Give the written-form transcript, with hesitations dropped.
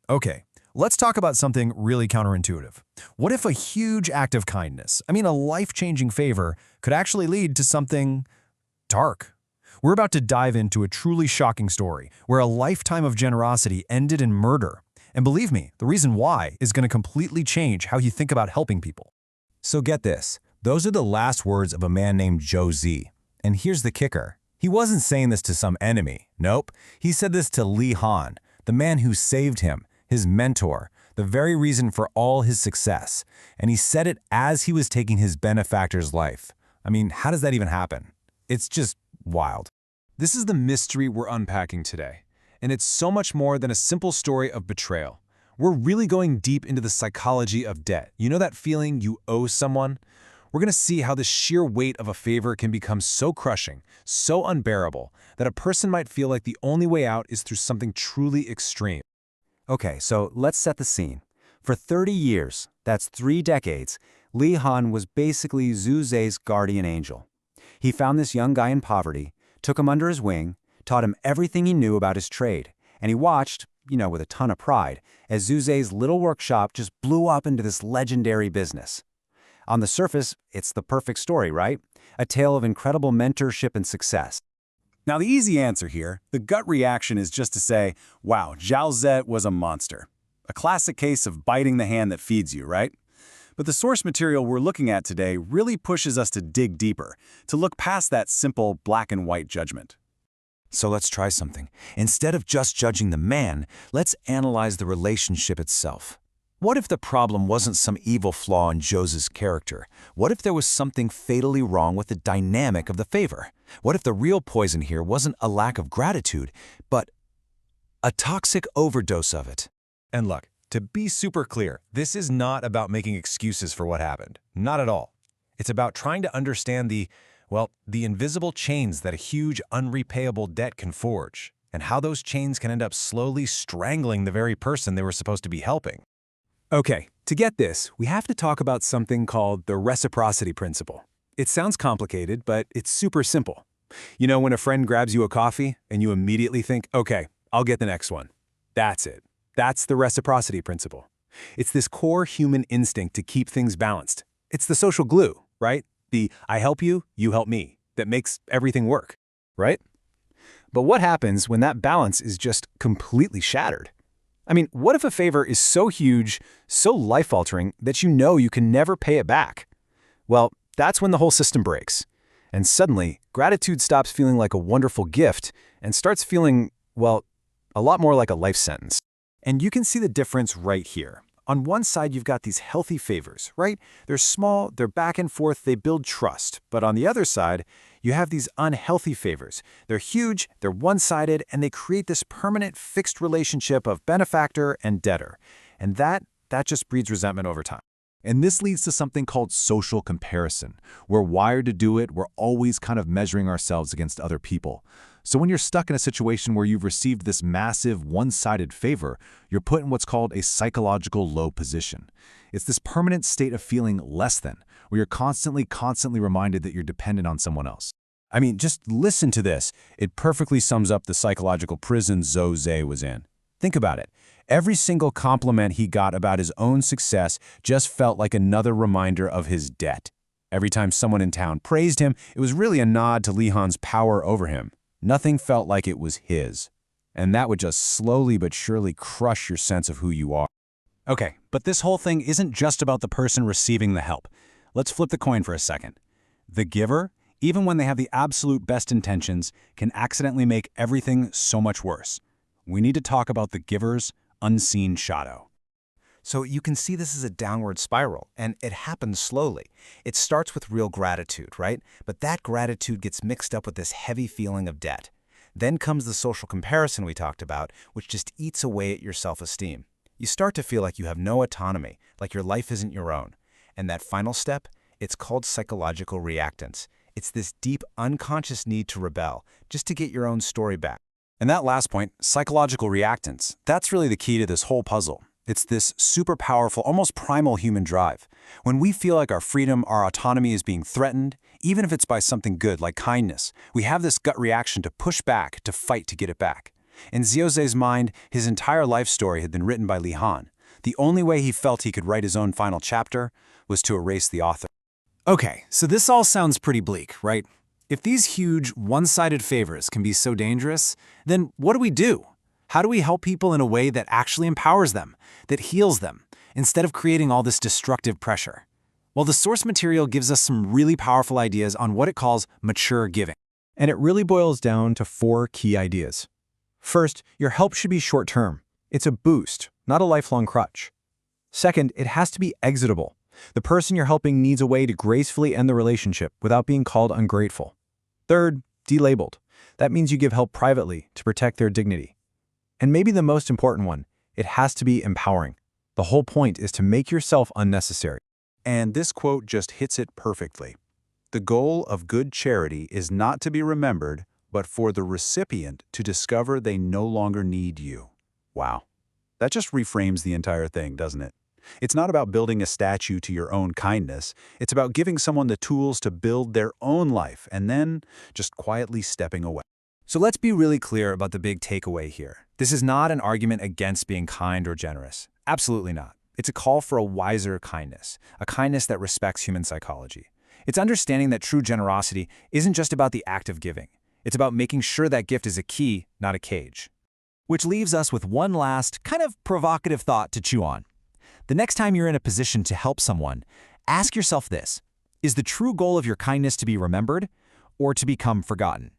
Okay, let's talk about something really counterintuitive. What if a huge act of kindness, a life-changing favor, could actually lead to something dark? We're about to dive into a truly shocking story where a lifetime of generosity ended in murder. And believe me, the reason why is going to completely change how you think about helping people. So get this, those are the last words of a man named Joe Z. And here's the kicker. He wasn't saying this to some enemy. Nope. He said this to Lee Han, the man who saved him, his mentor, the very reason for all his success. And he said it as he was taking his benefactor's life. How does that even happen? It's just wild. This is the mystery we're unpacking today. And it's so much more than a simple story of betrayal. We're really going deep into the psychology of debt. You know that feeling you owe someone? We're going to see how the sheer weight of a favor can become so crushing, so unbearable, that a person might feel like the only way out is through something truly extreme. Okay, so let's set the scene. For 30 years, that's 3 decades, Lee Han was basically Zhu Ze's guardian angel. He found this young guy in poverty, took him under his wing, taught him everything he knew about his trade, and he watched, with a ton of pride, as Zhu Ze's little workshop just blew up into this legendary business. On the surface, it's the perfect story, right? A tale of incredible mentorship and success. Now, the easy answer here, the gut reaction is just to say, wow, Zhao Ze was a monster. A classic case of biting the hand that feeds you, right? But the source material we're looking at today really pushes us to dig deeper, to look past that simple black and white judgment. So let's try something. Instead of just judging the man, let's analyze the relationship itself. What if the problem wasn't some evil flaw in Jose's character? What if there was something fatally wrong with the dynamic of the favor? What if the real poison here wasn't a lack of gratitude, but a toxic overdose of it? And look, to be super clear, this is not about making excuses for what happened. Not at all. It's about trying to understand the invisible chains that a huge, unrepayable debt can forge, and how those chains can end up slowly strangling the very person they were supposed to be helping. Okay, to get this, we have to talk about something called the reciprocity principle. It sounds complicated, but it's super simple. You know when a friend grabs you a coffee and you immediately think, okay, I'll get the next one. That's it. That's the reciprocity principle. It's this core human instinct to keep things balanced. It's the social glue, right? The I help you, you help me, that makes everything work, right? But what happens when that balance is just completely shattered? What if a favor is so huge, so life-altering, that you can never pay it back? Well, that's when the whole system breaks. And suddenly, gratitude stops feeling like a wonderful gift and starts feeling, a lot more like a life sentence. And you can see the difference right here. On one side, you've got these healthy favors, right? They're small, they're back and forth, they build trust. But on the other side, you have these unhealthy favors. They're huge, they're one-sided, and they create this permanent fixed relationship of benefactor and debtor. And that just breeds resentment over time. And this leads to something called social comparison. We're wired to do it. We're always kind of measuring ourselves against other people. So when you're stuck in a situation where you've received this massive one-sided favor, you're put in what's called a psychological low position. It's this permanent state of feeling less than, where you're constantly reminded that you're dependent on someone else. Just listen to this. It perfectly sums up the psychological prison Zhou Ze was in. Think about it. Every single compliment he got about his own success just felt like another reminder of his debt. Every time someone in town praised him, it was really a nod to Li Han's power over him. Nothing felt like it was his. And that would just slowly but surely crush your sense of who you are. Okay, but this whole thing isn't just about the person receiving the help. Let's flip the coin for a second. The giver, even when they have the absolute best intentions, can accidentally make everything so much worse. We need to talk about the giver's unseen shadow. So you can see this is a downward spiral, and it happens slowly. It starts with real gratitude, right? But that gratitude gets mixed up with this heavy feeling of debt. Then comes the social comparison we talked about, which just eats away at your self-esteem. You start to feel like you have no autonomy, like your life isn't your own. And that final step, it's called psychological reactance. It's this deep, unconscious need to rebel, just to get your own story back. And that last point, psychological reactance, that's really the key to this whole puzzle. It's this super powerful, almost primal human drive. When we feel like our freedom, our autonomy is being threatened, even if it's by something good like kindness, we have this gut reaction to push back, to fight to get it back. In Zhuozhe's mind, his entire life story had been written by Li Han. The only way he felt he could write his own final chapter was to erase the author. Okay, so this all sounds pretty bleak, right? If these huge, one-sided favors can be so dangerous, then what do we do? How do we help people in a way that actually empowers them, that heals them, instead of creating all this destructive pressure? Well, the source material gives us some really powerful ideas on what it calls mature giving. And it really boils down to 4 key ideas. First, your help should be short-term. It's a boost, not a lifelong crutch. Second, it has to be exitable. The person you're helping needs a way to gracefully end the relationship without being called ungrateful. Third, delabeled. That means you give help privately to protect their dignity. And maybe the most important one, it has to be empowering. The whole point is to make yourself unnecessary. And this quote just hits it perfectly. The goal of good charity is not to be remembered, but for the recipient to discover they no longer need you. Wow. That just reframes the entire thing, doesn't it? It's not about building a statue to your own kindness. It's about giving someone the tools to build their own life and then just quietly stepping away. So let's be really clear about the big takeaway here. This is not an argument against being kind or generous. Absolutely not. It's a call for a wiser kindness, a kindness that respects human psychology. It's understanding that true generosity isn't just about the act of giving. It's about making sure that gift is a key, not a cage. Which leaves us with one last, kind of provocative thought to chew on. The next time you're in a position to help someone, ask yourself this: is the true goal of your kindness to be remembered or to become forgotten?